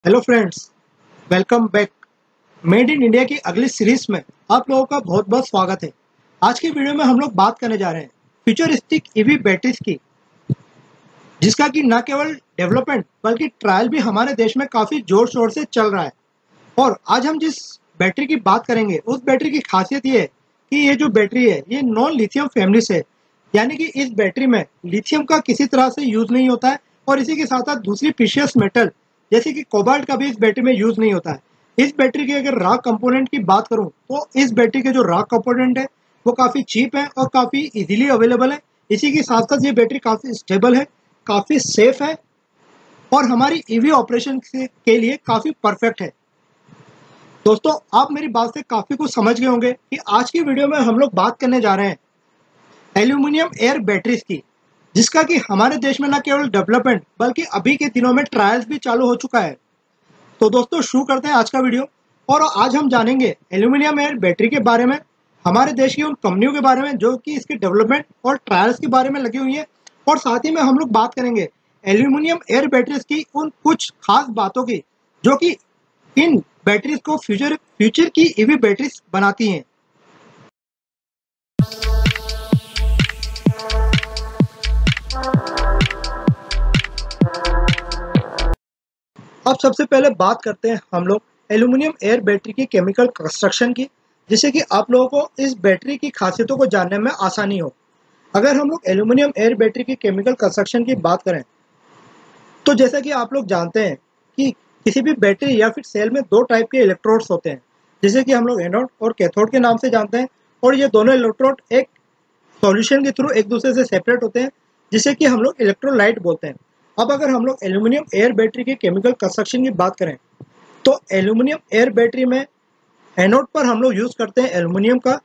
Hello friends, welcome back. Made in India की अगली series में आप लोगों का बहुत बहुत स्वागत है। आज की वीडियो में हम लोग बात करने जा रहे हैं फ्यूचरिस्टिक ईवी बैटरीज की, जिसका कि न केवल डेवलपमेंट बल्कि ट्रायल भी हमारे देश में काफ़ी जोर शोर से चल रहा है। और आज हम जिस बैटरी की बात करेंगे उस बैटरी की खासियत ये है कि ये जो बैटरी है ये नॉन लिथियम फैमिली से है, यानी कि इस बैटरी में लिथियम का किसी तरह से यूज नहीं होता है और इसी के साथ साथ दूसरी प्रीशियस मेटल जैसे कि कोबाल्ट का भी इस बैटरी में यूज नहीं होता है। इस बैटरी के अगर रॉ कंपोनेंट की बात करूं तो इस बैटरी के जो रॉ कंपोनेंट है वो काफ़ी चीप है और काफ़ी इजीली अवेलेबल है। इसी के साथ साथ ये बैटरी काफ़ी स्टेबल है, काफ़ी सेफ है और हमारी ईवी ऑपरेशन के लिए काफ़ी परफेक्ट है। दोस्तों, आप मेरी बात से काफ़ी कुछ समझ गए होंगे कि आज की वीडियो में हम लोग बात करने जा रहे हैं एल्यूमिनियम एयर बैटरीज की, जिसका कि हमारे देश में न केवल डेवलपमेंट बल्कि अभी के दिनों में ट्रायल्स भी चालू हो चुका है। तो दोस्तों, शुरू करते हैं आज का वीडियो। और आज हम जानेंगे एल्यूमिनियम एयर बैटरी के बारे में, हमारे देश की उन कंपनियों के बारे में जो कि इसके डेवलपमेंट और ट्रायल्स के बारे में लगी हुई है, और साथ ही में हम लोग बात करेंगे एल्यूमिनियम एयर बैटरीज की उन कुछ खास बातों की जो कि इन बैटरीज को फ्यूचर की ईवी बैटरीज बनाती हैं। अब सबसे पहले बात करते हैं हम लोग एल्यूमिनियम एयर बैटरी की केमिकल कंस्ट्रक्शन की, जिससे कि आप लोगों को इस बैटरी की खासियतों को जानने में आसानी हो। अगर हम लोग एल्यूमिनियम एयर बैटरी की केमिकल कंस्ट्रक्शन की बात करें तो जैसा कि आप लोग जानते हैं कि किसी भी बैटरी या फिर सेल में दो टाइप के इलेक्ट्रोड्स होते हैं, जिसे कि हम लोग एनोड और कैथोड के नाम से जानते हैं। और ये दोनों इलेक्ट्रोड एक सॉल्यूशन के थ्रू एक दूसरे से सेपरेट होते हैं, जिसे कि हम लोग इलेक्ट्रोलाइट बोलते हैं। अब अगर हम लोग एल्यूमिनियम एयर बैटरी के केमिकल कंस्ट्रक्शन की बात करें तो एल्यूमिनियम एयर बैटरी में एनोड पर हम लोग यूज करते हैं एल्यूमिनियम का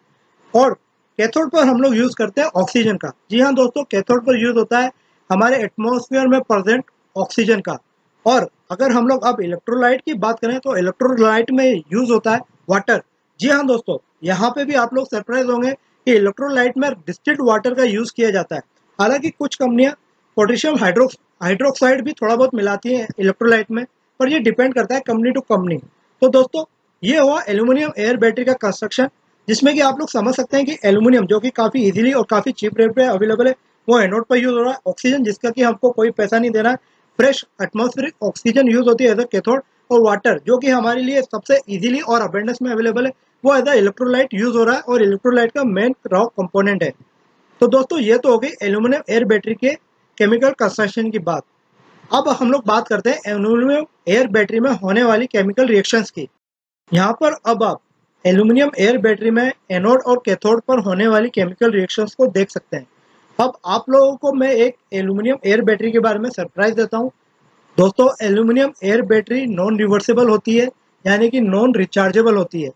और कैथोड पर हम लोग यूज करते हैं ऑक्सीजन का। जी हाँ दोस्तों, कैथोड पर यूज होता है हमारे एटमॉस्फेयर में प्रेजेंट ऑक्सीजन का। और अगर हम लोग अब इलेक्ट्रोलाइट की बात करें तो इलेक्ट्रोलाइट में यूज होता है वाटर। जी हाँ दोस्तों, यहाँ पे भी आप लोग सरप्राइज होंगे कि इलेक्ट्रोलाइट में डिस्टिल्ड वाटर का यूज किया जाता है। हालांकि कुछ कंपनियां पोटेशियम हाइड्रोक्साइड भी थोड़ा बहुत मिलाती हैं इलेक्ट्रोलाइट में, पर ये डिपेंड करता है कंपनी टू कंपनी। तो दोस्तों, ये हुआ एल्यूमिनियम एयर बैटरी का कंस्ट्रक्शन, जिसमें कि आप लोग समझ सकते हैं कि एल्यूमिनियम जो कि काफ़ी इजीली और काफ़ी चीप रेट पे अवेलेबल है, वो एनोड पर यूज हो रहा है। ऑक्सीजन जिसका कि हमको कोई पैसा नहीं देना है, फ्रेश एटमॉस्फेरिक ऑक्सीजन यूज होती है एज अ कैथोड। और वाटर जो कि हमारे लिए सबसे इजीली और अबेंडेंस में अवेलेबल है, वो एज अ इलेक्ट्रोलाइट यूज हो रहा है और इलेक्ट्रोलाइट का मेन रॉ कंपोनेंट है। तो दोस्तों, ये तो हो गई एल्यूमिनियम एयर बैटरी के केमिकल कंस्ट्रक्शन की बात। अब हम लोग बात करते हैं एल्यूमिनियम एयर बैटरी में होने वाली केमिकल रिएक्शंस की। यहाँ पर अब आप एल्यूमिनियम एयर बैटरी में एनोड और कैथोड पर होने वाली केमिकल रिएक्शंस को देख सकते हैं। अब आप लोगों को मैं एक एल्यूमिनियम एयर बैटरी के बारे में सरप्राइज देता हूँ। दोस्तों, aluminium air battery non reversible होती है, यानी कि नॉन रिचार्जेबल होती है।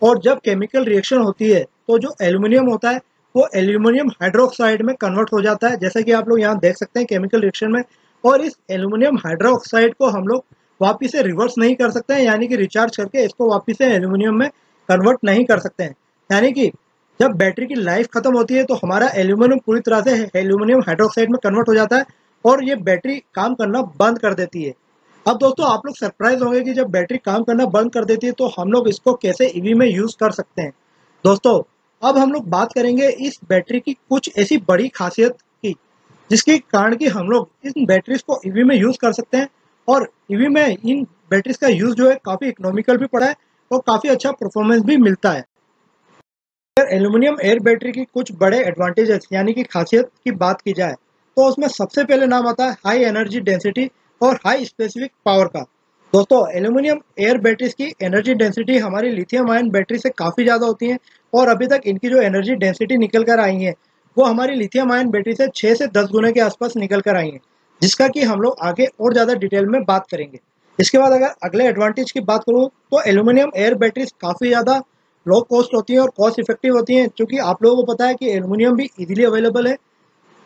और जब केमिकल रिएक्शन होती है तो जो एल्यूमिनियम होता है वो एल्यूमिनियम हाइड्रोक्साइड में कन्वर्ट हो जाता है, जैसा कि आप लोग यहाँ देख सकते हैं केमिकल रिएक्शन में। और इस एल्यूमिनियम हाइड्रोक्साइड को हम लोग वापिस से रिवर्स नहीं कर सकते हैं, यानी कि रिचार्ज करके इसको वापिस से एल्यूमिनियम में कन्वर्ट नहीं कर सकते हैं। यानी कि जब बैटरी की लाइफ खत्म होती है तो हमारा एल्यूमिनियम पूरी तरह से एल्यूमिनियम हाइड्रोक्साइड में कन्वर्ट हो जाता है और ये बैटरी काम करना बंद कर देती है। अब दोस्तों, आप लोग सरप्राइज होंगे कि जब बैटरी काम करना बंद कर देती है तो हम लोग इसको कैसे ईवी में यूज कर सकते हैं। दोस्तों, अब हम लोग बात करेंगे इस बैटरी की कुछ ऐसी बड़ी खासियत की, जिसके कारण कि हम लोग इन बैटरीज को ईवी में यूज कर सकते हैं। और ईवी में इन बैटरीज का यूज जो है काफी इकोनॉमिकल भी पड़ा है और काफी अच्छा परफॉर्मेंस भी मिलता है। अगर एल्यूमिनियम एयर बैटरी की कुछ बड़े एडवांटेजेस यानी कि खासियत की बात की जाए तो उसमें सबसे पहले नाम आता है हाई एनर्जी डेंसिटी और हाई स्पेसिफिक पावर का। दोस्तों, एल्यूमिनियम एयर बैटरीज की एनर्जी डेंसिटी हमारी लिथियम आयन बैटरी से काफ़ी ज़्यादा होती है और अभी तक इनकी जो एनर्जी डेंसिटी निकल कर आई है वो हमारी लिथियम आयन बैटरी से 6 से 10 गुने के आसपास निकल कर आई है, जिसका कि हम लोग आगे और ज़्यादा डिटेल में बात करेंगे। इसके बाद अगर अगले एडवांटेज की बात करूँ तो एल्यूमिनियम एयर बैटरीज काफ़ी ज़्यादा लो कॉस्ट होती हैं और कॉस्ट इफेक्टिव होती हैं, क्योंकि आप लोगों को पता है कि एल्यूमिनियम भी इजीली अवेलेबल है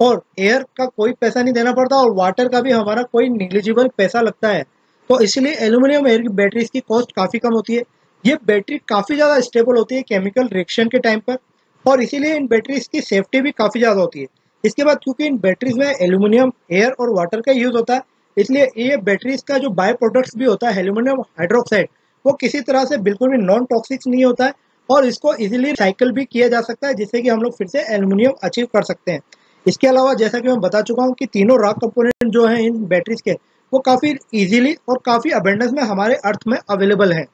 और एयर का कोई पैसा नहीं देना पड़ता और वाटर का भी हमारा कोई निग्लिजिबल पैसा लगता है। तो इसलिए एल्यूमिनियम एयर की बैटरीज की कॉस्ट काफ़ी कम होती है। ये बैटरी काफ़ी ज़्यादा स्टेबल होती है केमिकल रिएक्शन के टाइम पर, और इसीलिए इन बैटरीज की सेफ्टी भी काफ़ी ज़्यादा होती है। इसके बाद क्योंकि इन बैटरीज में एल्यूमिनियम एयर और वाटर का यूज़ होता है, इसलिए ये बैटरीज का जो बाय प्रोडक्ट्स भी होता है एल्यूमिनियम हाइड्रोक्साइड, वो किसी तरह से बिल्कुल भी नॉन टॉक्सिक नहीं होता है और इसको इजीली साइकिल भी किया जा सकता है, जिससे कि हम लोग फिर से एल्यूमिनियम अचीव कर सकते हैं। इसके अलावा जैसा कि मैं बता चुका हूँ कि तीनों रॉक कंपोनेंट जो हैं इन बैटरीज के, वो काफ़ी इजीली और काफ़ी अबेंडेंस में हमारे अर्थ में अवेलेबल हैं।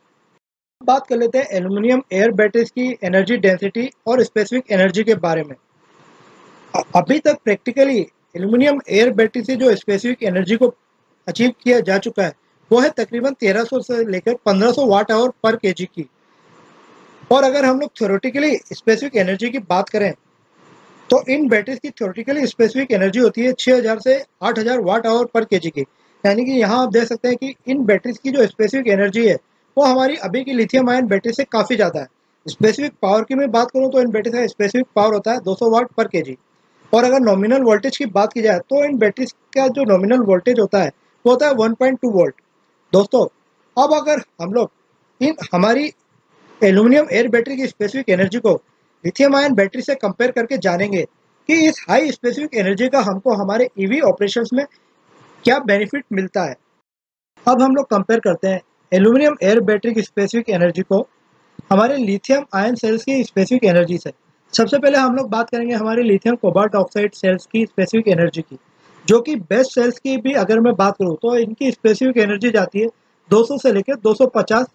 बात कर लेते हैं एल्यूमिनियम एयर बैटरीज की एनर्जी डेंसिटी और स्पेसिफिक एनर्जी के बारे में। अभी तक प्रैक्टिकली एल्यूमिनियम एयर बैटरी से जो स्पेसिफिक एनर्जी को अचीव किया जा चुका है वो है तकरीबन 1300 से लेकर 1500 वाट आवर पर केजी की। और अगर हम लोग थ्योरेटिकली स्पेसिफिक एनर्जी की बात करें तो इन बैटरीज की थ्योरेटिकली स्पेसिफिक एनर्जी होती है 6000 से 8000 वाट आवर पर केजी की। यानी कि यहाँ आप देख सकते हैं कि इन बैटरीज की जो स्पेसिफिक एनर्जी है वो हमारी अभी की लिथियम आयन बैटरी से काफ़ी ज़्यादा है। स्पेसिफिक पावर की मैं बात करूँ तो इन बैटरीज का स्पेसिफिक पावर होता है 200 वाट पर केजी। और अगर नॉमिनल वोल्टेज की बात की जाए तो इन बैटरीज का जो नॉमिनल वोल्टेज होता है वो होता है 1.2 वोल्ट। दोस्तों, अब अगर हम लोग इन हमारी एल्यूमिनियम एयर बैटरी की स्पेसिफिक एनर्जी को लिथियम आयन बैटरी से कंपेयर करके जानेंगे कि इस हाई स्पेसिफिक एनर्जी का हमको हमारे ईवी ऑपरेशंस में क्या बेनिफिट मिलता है। अब हम लोग कंपेयर करते हैं एल्यूमिनियम एयर बैटरी की स्पेसिफिक एनर्जी को हमारे लिथियम आयन सेल्स की स्पेसिफिक एनर्जी से। सबसे पहले हम लोग बात करेंगे हमारे लिथियम कोबाल्ट ऑक्साइड सेल्स की स्पेसिफिक एनर्जी की, जो कि बेस्ट सेल्स की भी अगर मैं बात करूँ तो इनकी स्पेसिफिक एनर्जी जाती है 200 से लेकर 250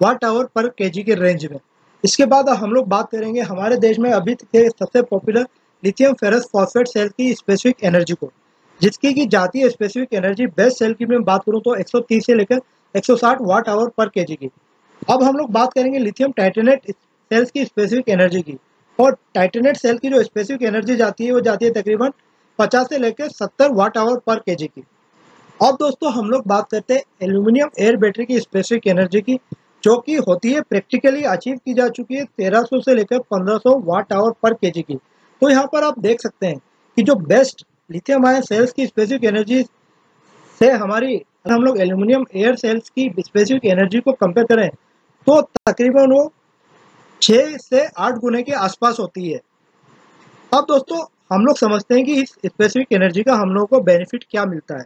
वाट आवर पर केजी के रेंज में। इसके बाद हम लोग बात करेंगे हमारे देश में अभी के सबसे popular lithium ferrous phosphate cell की स्पेसिफिक एनर्जी को, जिसकी की जाती है स्पेसिफिक एनर्जी बेस्ट सेल की मैं बात करूँ तो 130 से लेकर 160 वाट आवर पर केजी की। अब हम लोग बात करेंगे लिथियम टाइटेनेट सेल्स की स्पेसिफिक एनर्जी की, और टाइटेनेट सेल की जो स्पेसिफिक एनर्जी जाती है वो जाती है तकरीबन 50 से लेकर 70 वाट आवर पर केजी की। अब दोस्तों हम लोग बात करते हैं एल्यूमिनियम एयर बैटरी की स्पेसिफिक एनर्जी की, जो कि होती है प्रैक्टिकली अचीव की जा चुकी है 1300 से लेकर 1500 वाट आवर पर केजी की। तो यहाँ पर आप देख सकते हैं कि जो बेस्ट लिथियम आयन सेल्स की स्पेसिफिक एनर्जी से हमारी अगर हम लोग एल्यूमिनियम एयर सेल्स की स्पेसिफिक एनर्जी को कंपेयर करें तो तकरीबन वो 6 से 8 गुने के आसपास होती है। अब दोस्तों हम लोग समझते हैं कि इस स्पेसिफिक एनर्जी का हम लोगों को बेनिफिट क्या मिलता है।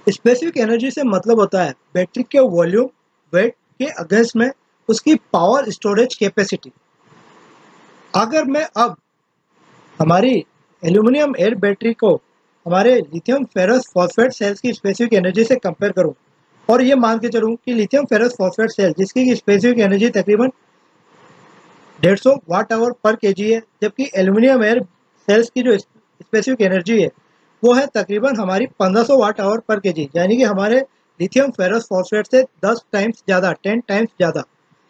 स्पेसिफिक एनर्जी से मतलब होता है बैटरी के वॉल्यूम वेट के अगेंस्ट में उसकी पावर स्टोरेज कैपेसिटी। अगर मैं अब हमारी एल्यूमिनियम एयर बैटरी को हमारे लिथियम फेरस फॉस्फेट सेल्स की स्पेसिफिक एनर्जी से कंपेयर करूं और ये मान के चलूं कि लिथियम फेरस फॉस्फेट सेल जिसकी स्पेसिफिक एनर्जी तकरीबन 150 वाट आवर पर केजी है, जबकि एल्यूमिनियम एयर सेल्स की जो स्पेसिफिक एनर्जी है वो है तकरीबन हमारी 1500 वाट आवर पर केजी, यानी कि हमारे लिथियम फेरस फॉस्फेट से 10 टाइम्स ज़्यादा, 10 टाइम्स ज़्यादा।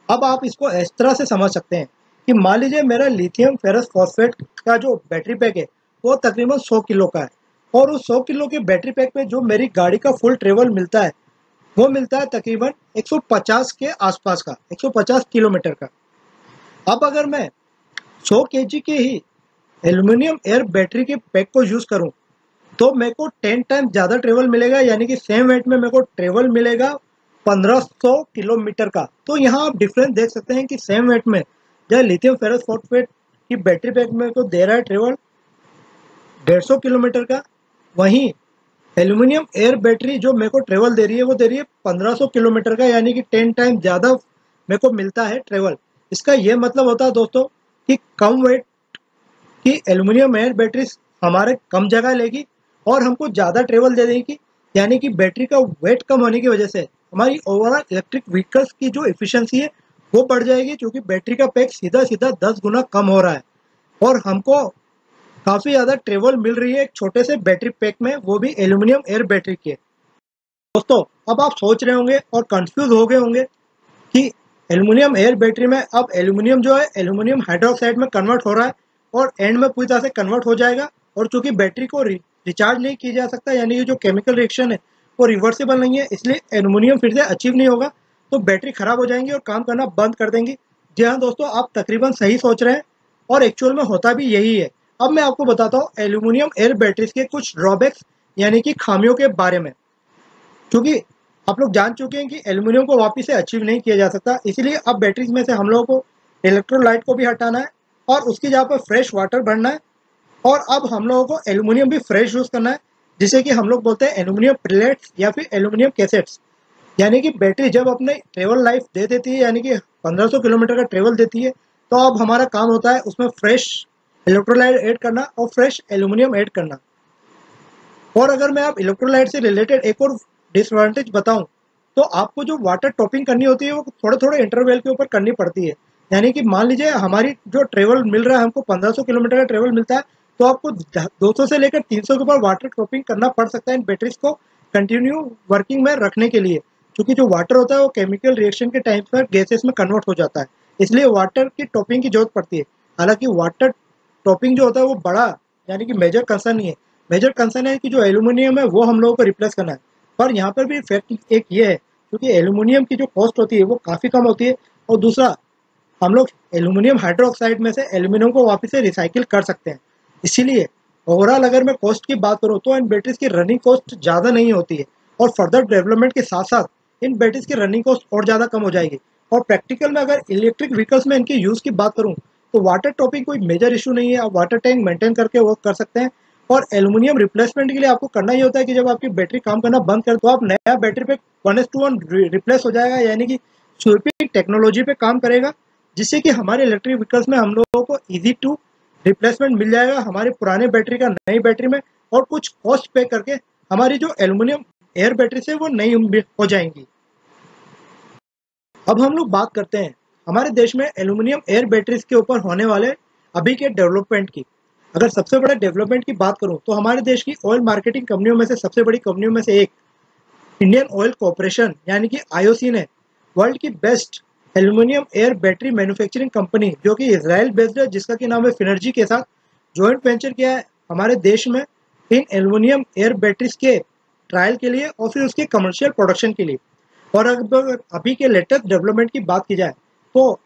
अब आप इसको इस तरह से समझ सकते हैं कि मान लीजिए मेरा लिथियम फेरस फॉस्फेट का जो बैटरी पैक है वो तकरीबन 100 किलो का है, और उस 100 किलो के बैटरी पैक में जो मेरी गाड़ी का फुल ट्रेवल मिलता है वो मिलता है तकरीबन 150 के आसपास का, 150 किलोमीटर का। अब अगर मैं 100 केजी के ही एल्यूमिनियम एयर बैटरी के पैक को यूज़ करूं तो मेरे को 10 टाइम ज़्यादा ट्रेवल मिलेगा, यानी कि सेम वेट में मेरे को ट्रेवल मिलेगा 1500 किलोमीटर का। तो यहाँ आप डिफरेंस देख सकते हैं कि सेम वेट में जहाँ लिथियम फेरस फॉस्फेट की बैटरी पैक मेरे को दे रहा है ट्रेवल 150 किलोमीटर का, वहीं एल्यूमिनियम एयर बैटरी जो मेरे को ट्रेवल दे रही है वो दे रही है 1500 किलोमीटर का, यानी कि 10 टाइम ज़्यादा मेरे को मिलता है ट्रेवल। इसका ये मतलब होता है दोस्तों कि कम वेट की एल्यूमिनियम एयर बैटरी हमारे कम जगह लेगी और हमको ज़्यादा ट्रेवल दे देगी, यानी कि बैटरी का वेट कम होने की वजह से हमारी ओवरऑल इलेक्ट्रिक व्हीकल्स की जो एफिशिएंसी है वो बढ़ जाएगी, क्योंकि बैटरी का पैक सीधा सीधा 10 गुना कम हो रहा है और हमको काफ़ी ज़्यादा ट्रेवल मिल रही है एक छोटे से बैटरी पैक में, वो भी एल्यूमिनियम एयर बैटरी की। दोस्तों अब आप सोच रहे होंगे और कंफ्यूज हो गए होंगे कि एल्यूमिनियम एयर बैटरी में अब एल्यूमिनियम जो है एल्यूमिनियम हाइड्रोक्साइड में कन्वर्ट हो रहा है और एंड में पूरी तरह से कन्वर्ट हो जाएगा, और चूंकि बैटरी को रिचार्ज नहीं किया जा सकता, यानी कि जो केमिकल रिएक्शन है वो रिवर्सिबल नहीं है, इसलिए एल्यूमिनियम फिर से अचीव नहीं होगा, तो बैटरी खराब हो जाएंगी और काम करना बंद कर देंगी। जी हाँ दोस्तों, आप तकरीबन सही सोच रहे हैं और एक्चुअल में होता भी यही है। अब मैं आपको बताता हूँ एल्यूमिनियम एयर बैटरीज के कुछ ड्रॉबैक्स यानी कि खामियों के बारे में, क्योंकि आप लोग जान चुके हैं कि एल्यूमिनियम को वापस से अचीव नहीं किया जा सकता, इसीलिए अब बैटरीज में से हम लोगों को इलेक्ट्रोलाइट को भी हटाना है और उसकी जगह पर फ्रेश वाटर भरना है, और अब हम लोगों को एल्यूमिनियम भी फ्रेश यूज़ करना है, जिसे कि हम लोग बोलते हैं एल्यूमिनियम प्लेट्स या फिर एल्यूमिनियम कैसेट्स। यानी कि बैटरी जब अपने ट्रेवल लाइफ दे देती है, यानी कि 1500 किलोमीटर का ट्रेवल देती है, तो अब हमारा काम होता है उसमें फ्रेश इलेक्ट्रोलाइट ऐड करना और फ्रेश एल्यूमिनियम ऐड करना। और अगर मैं आप इलेक्ट्रोलाइट से रिलेटेड एक और डिसएडवांटेज बताऊं, तो आपको जो वाटर टॉपिंग करनी होती है वो थोड़े थोड़े इंटरवल के ऊपर करनी पड़ती है। यानी कि मान लीजिए हमारी जो ट्रेवल मिल रहा है, हमको 1500 किलोमीटर का ट्रेवल मिलता है, तो आपको 200 से लेकर 300 के ऊपर वाटर टॉपिंग करना पड़ सकता है इन बैटरीज को कंटिन्यू वर्किंग में रखने के लिए। क्योंकि जो वाटर होता है वो केमिकल रिएक्शन के टाइम पर गैसेस में कन्वर्ट हो जाता है, इसलिए वाटर की टॉपिंग की जरूरत पड़ती है। हालांकि वाटर टॉपिंग जो होता है वो बड़ा यानी कि मेजर कंसर्न नहीं है। मेजर कंसर्न है कि जो एल्यूमिनियम है वो हम लोगों को रिप्लेस करना है। पर यहाँ पर भी फैक्ट एक ये है, क्योंकि एल्यूमिनियम की जो कॉस्ट होती है वो काफ़ी कम होती है, और दूसरा हम लोग एल्यूमिनियम हाइड्रोक्साइड में से एल्यूमिनियम को वापस से रिसाइकिल कर सकते हैं। इसीलिए ओवरऑल अगर मैं कॉस्ट की बात करूँ तो इन बैटरीज की रनिंग कॉस्ट ज़्यादा नहीं होती है, और फर्दर डेवलपमेंट के साथ साथ इन बैटरीज की रनिंग कॉस्ट और ज़्यादा कम हो जाएगी। और प्रैक्टिकल में अगर इलेक्ट्रिक व्हीकल्स में इनके यूज़ की बात करूँ तो वाटर टॉपिंग कोई मेजर इशू नहीं है, आप वाटर टैंक मेंटेन करके वर्क कर सकते हैं। और एल्यूमिनियम रिप्लेसमेंट के लिए आपको करना ही होता है कि जब आपकी बैटरी काम करना बंद कर तो आप नया बैटरी पे 1:1 रिप्लेस हो जाएगा, यानी कि स्वीपिंग टेक्नोलॉजी पे काम करेगा, जिससे कि हमारे इलेक्ट्रिक व्हीकल्स में हम लोगों को इजी टू रिप्लेसमेंट मिल जाएगा हमारे पुराने बैटरी का नई बैटरी में, और कुछ कॉस्ट पे करके हमारी जो एल्यूमिनियम एयर बैटरी से वो नई हो जाएंगी। अब हम लोग बात करते हैं हमारे देश में एल्यूमिनियम एयर बैटरीज के ऊपर होने वाले अभी के डेवलपमेंट की। अगर सबसे बड़े डेवलपमेंट की बात करूं तो हमारे देश की ऑयल मार्केटिंग कंपनियों में से सबसे बड़ी कंपनियों में से एक इंडियन ऑयल कॉर्पोरेशन यानी कि आईओसी ने वर्ल्ड की best aluminium air battery manufacturing company जो कि इजराइल बेस्ड है, जिसका की नाम है फिनर्जी, के साथ जॉइंट वेंचर किया है हमारे देश में इन एल्यूमिनियम एयर बैटरीज के ट्रायल के लिए और फिर उसके कमर्शियल प्रोडक्शन के लिए। और अगर अभी के लेटेस्ट डेवलपमेंट की बात की जाए तो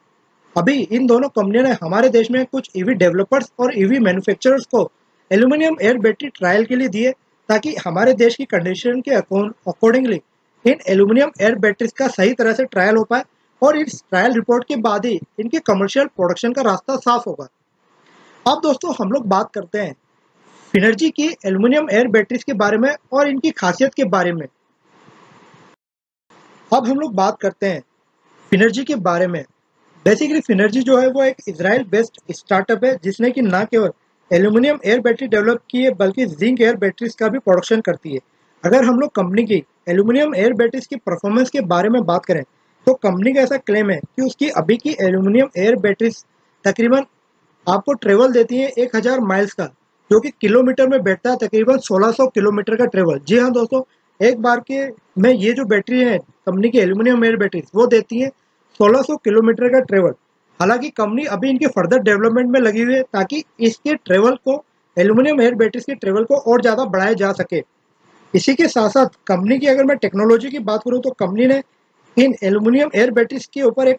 अभी इन दोनों कंपनियों ने हमारे देश में कुछ ईवी डेवलपर्स और ईवी मैन्युफैक्चरर्स को एल्यूमिनियम एयर बैटरी ट्रायल के लिए दिए, ताकि हमारे देश की कंडीशन के अकॉर्डिंगली इन एल्यूमिनियम एयर बैटरीज का सही तरह से ट्रायल हो पाए, और इस ट्रायल रिपोर्ट के बाद ही इनके कमर्शियल प्रोडक्शन का रास्ता साफ होगा। अब दोस्तों हम लोग बात करते हैं फिनर्जी की एल्यूमिनियम एयर बैटरीज के बारे में और इनकी खासियत के बारे में। अब हम लोग बात करते हैं फिनर्जी के बारे में। बेसिकली फिनर्जी जो है वो एक इजराइल बेस्ड स्टार्टअप है, जिसने कि ना केवल एल्यूमिनियम एयर बैटरी डेवलप की है बल्कि जिंक एयर बैटरीज का भी प्रोडक्शन करती है। अगर हम लोग कंपनी की एल्यूमिनियम एयर बैटरीज की परफॉर्मेंस के बारे में बात करें तो कंपनी का ऐसा क्लेम है कि उसकी अभी की एल्यूमिनियम एयर बैटरीज तकरीबन आपको ट्रेवल देती है 1000 माइल्स का, जो कि किलोमीटर में बैठता है तकरीबन 1600 किलोमीटर का ट्रेवल। जी हाँ दोस्तों, एक बार के में ये जो बैटरी है कंपनी की एल्यूमिनियम एयर बैटरीज वो देती है 1600 किलोमीटर का ट्रेवल। हालांकि कंपनी अभी इनके फर्दर डेवलपमेंट में लगी हुई है ताकि इसके ट्रेवल को एल्यूमिनियम एयर बैटरीज के ट्रेवल को और ज़्यादा बढ़ाया जा सके। इसी के साथ साथ कंपनी की अगर मैं टेक्नोलॉजी की बात करूँ तो कंपनी ने इन एल्यूमिनियम एयर बैटरीज के ऊपर एक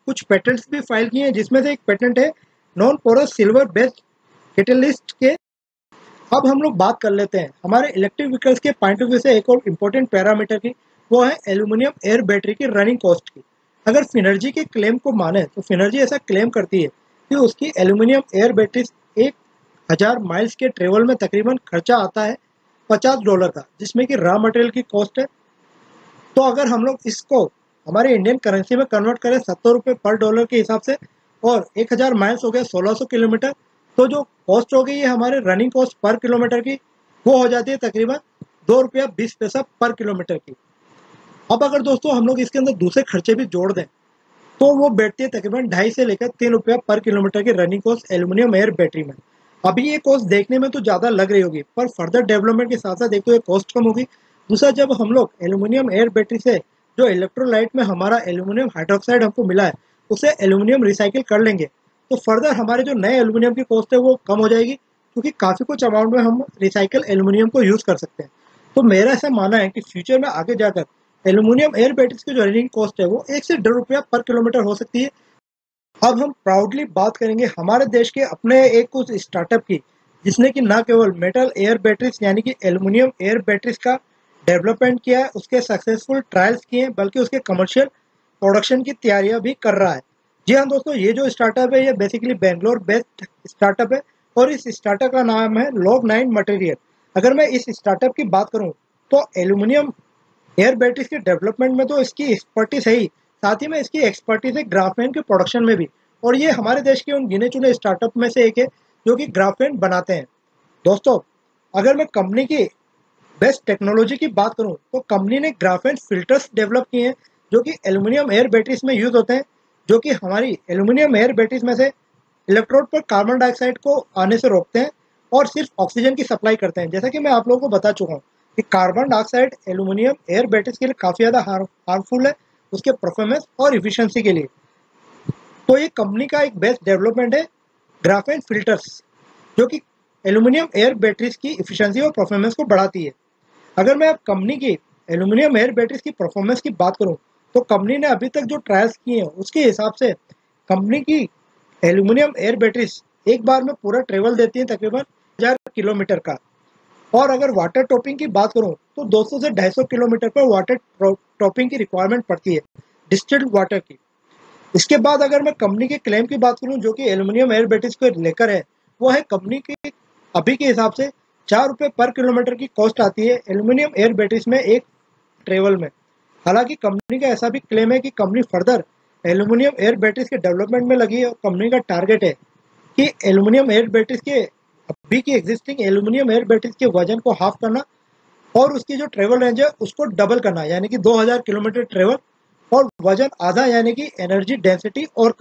कुछ पेटेंट्स भी फाइल किए हैं, जिसमें से एक पेटेंट है non porous silver based catalyst के। अब हम लोग बात कर लेते हैं हमारे इलेक्ट्रिक व्हीकल्स के पॉइंट ऑफ व्यू से एक और इम्पोर्टेंट पैरामीटर की, वो है एल्यूमिनियम एयर बैटरी की रनिंग कॉस्ट की। अगर फिनर्जी के क्लेम को माने तो फिनर्जी ऐसा क्लेम करती है कि उसकी एल्यूमिनियम एयर बैटरीज 1000 माइल्स के ट्रेवल में तकरीबन खर्चा आता है $50 का, जिसमें कि रॉ मटेरियल की कॉस्ट है। तो अगर हम लोग इसको हमारे इंडियन करेंसी में कन्वर्ट करें 70 रुपये पर डॉलर के हिसाब से, और 1000 माइल्स हो गया 1600 किलोमीटर, तो जो कॉस्ट हो गई है हमारे रनिंग कॉस्ट पर किलोमीटर की वो हो जाती है तकरीबन ₹2.20 पर किलोमीटर की। अब अगर दोस्तों हम लोग इसके अंदर दूसरे खर्चे भी जोड़ दें तो वो बैठती है तकरीबन 2.5 से लेकर ₹3 पर किलोमीटर की running cost aluminium air battery में। अभी ये कॉस्ट देखने में तो ज़्यादा लग रही होगी, पर फर्दर डेवलपमेंट के साथ साथ एक तो ये कॉस्ट कम होगी, दूसरा जब हम लोग एल्यूमिनियम एयर बैटरी से जो इलेक्ट्रोलाइट में हमारा एल्यूमिनियम हाइड्रोक्साइड हमको मिला है उसे एल्यूमिनियम रिसाइकिल कर लेंगे, तो फर्दर हमारे जो नए एल्यूमिनियम की कॉस्ट है वो कम हो जाएगी, क्योंकि काफ़ी कुछ अमाउंट में हम रिसाइकिल एल्यूमिनियम को यूज़ कर सकते हैं। तो मेरा ऐसा मानना है कि फ्यूचर में आगे जाकर एल्यूमिनियम एयर बैटरीज की जो रनिंग कॉस्ट है वो 1 से ₹1.5 पर किलोमीटर हो सकती है। अब हम प्राउडली बात करेंगे हमारे देश के अपने एक उस स्टार्टअप की, जिसने कि ना केवल मेटल एयर बैटरीज यानी कि एल्यूमिनियम एयर बैटरीज का डेवलपमेंट किया है, उसके सक्सेसफुल ट्रायल्स किए हैं, बल्कि उसके कमर्शियल प्रोडक्शन की तैयारियां भी कर रहा है। जी हाँ दोस्तों, ये जो स्टार्टअप है ये बेसिकली बेंगलोर बेस्ड स्टार्टअप है, और इस स्टार्टअप का नाम है Log9 मटेरियल। अगर मैं इस स्टार्टअप की बात करूं तो एल्यूमिनियम एयर बैटरीज के डेवलपमेंट में तो इसकी एक्सपर्टीज है ही, साथ ही में इसकी एक्सपर्टीज है ग्राफेन के प्रोडक्शन में भी। और ये हमारे देश के उन गिने चुने स्टार्टअप में से एक है जो कि ग्राफेन बनाते हैं। दोस्तों, अगर मैं कंपनी की बेस्ट टेक्नोलॉजी की बात करूं तो कंपनी ने ग्राफेन फिल्टर्स डेवलप किए हैं जो कि एल्यूमिनियम एयर बैटरीज में यूज होते हैं, जो कि हमारी एल्यूमिनियम एयर बैटरीज में से इलेक्ट्रोड पर कार्बन डाइऑक्साइड को आने से रोकते हैं और सिर्फ ऑक्सीजन की सप्लाई करते हैं। जैसा कि मैं आप लोगों को बता चुका हूँ कि carbon dioxide aluminium air batteries के लिए काफ़ी ज़्यादा हार्मफुल है उसके परफॉर्मेंस और इफिशियंसी के लिए। तो ये कंपनी का एक बेस्ट डेवलपमेंट है ग्राफेन फिल्टर्स, जो कि एल्यूमिनियम एयर बैटरीज की इफिशियंसी और परफॉर्मेंस को बढ़ाती है। अगर मैं अब कंपनी की एल्यूमिनियम एयर बैटरीज की परफॉर्मेंस की बात करूं तो कंपनी ने अभी तक जो ट्रायल्स किए हैं उसके हिसाब से कंपनी की एल्यूमिनियम एयर बैटरीज एक बार में पूरा ट्रेवल देती है तकरीबन 1000 किलोमीटर का। और अगर वाटर टॉपिंग की बात करूं तो 200 से 250 किलोमीटर पर वाटर टॉपिंग की रिक्वायरमेंट पड़ती है डिस्टिल्ड वाटर की। इसके बाद अगर मैं कंपनी के क्लेम की बात करूं जो कि एल्यूमिनियम एयर बैटरीज को लेकर है, वो है कंपनी की अभी के हिसाब से 4 रुपये पर किलोमीटर की कॉस्ट आती है एल्यूमिनियम एयर बैटरीज में एक ट्रेवल में। हालांकि कंपनी का ऐसा भी क्लेम है कि company further aluminium air batteries के डेवलपमेंट में लगी है और कंपनी का टारगेट है कि एल्यूमिनियम एयर बैटरीज के अभी की एग्जिस्टिंग एल्यूमिनियम एयर बैटरीज के वजन को हाफ करना और उसकी जो ट्रेवल रेंज है उसको डबल करना, यानी कि 2000 किलोमीटर ट्रेवल और वजन आधा, यानी कि एनर्जी डेंसिटी और कम